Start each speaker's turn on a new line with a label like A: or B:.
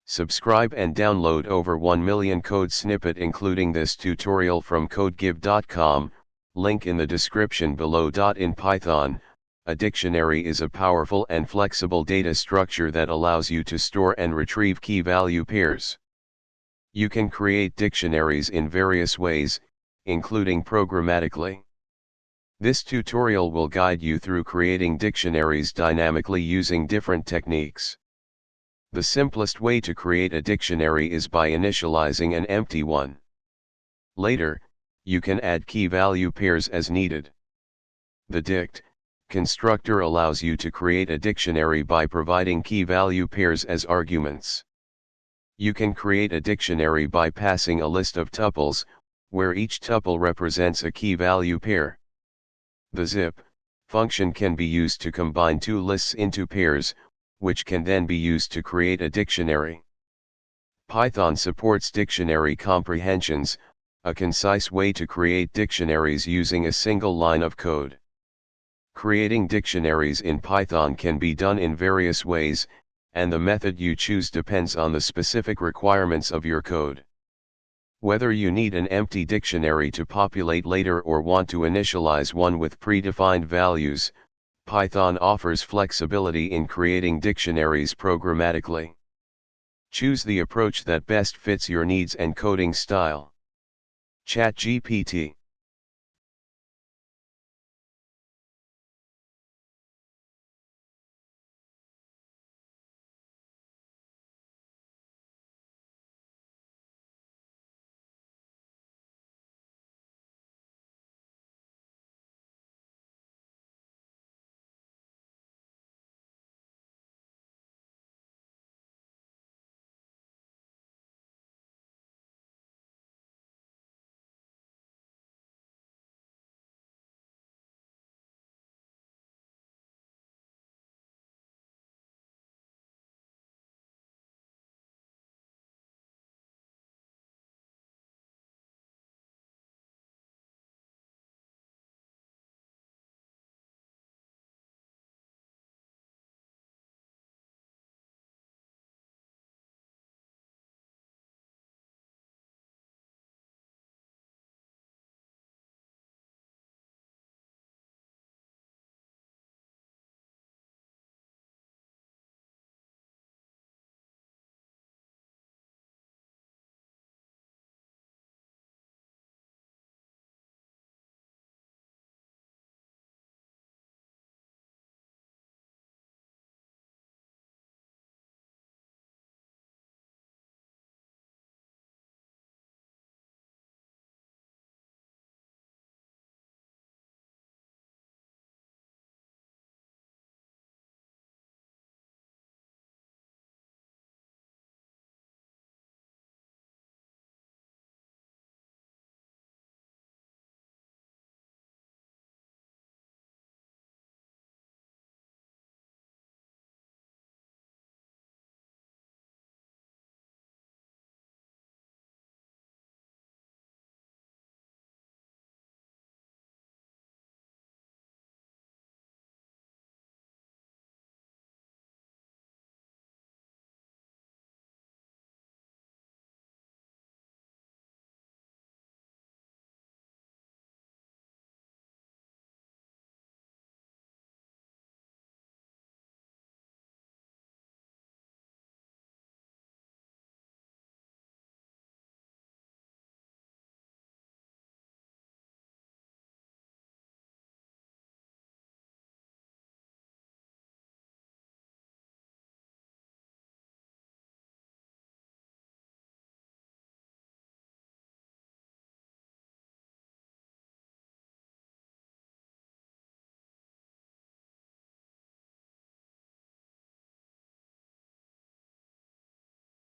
A: Subscribe and download over 1 million code snippet including this tutorial from codegive.com, link in the description below. In Python, a dictionary is a powerful and flexible data structure that allows you to store and retrieve key-value pairs. You can create dictionaries in various ways, including programmatically. This tutorial will guide you through creating dictionaries dynamically using different techniques. The simplest way to create a dictionary is by initializing an empty one. Later, you can add key-value pairs as needed. The dict constructor allows you to create a dictionary by providing key-value pairs as arguments. You can create a dictionary by passing a list of tuples, where each tuple represents a key-value pair. The zip function can be used to combine two lists into pairs, which can then be used to create a dictionary. Python supports dictionary comprehensions, a concise way to create dictionaries using a single line of code. Creating dictionaries in Python can be done in various ways, and the method you choose depends on the specific requirements of your code. Whether you need an empty dictionary to populate later or want to initialize one with predefined values, Python offers flexibility in creating dictionaries programmatically. Choose the approach that best fits your needs and coding style. ChatGPT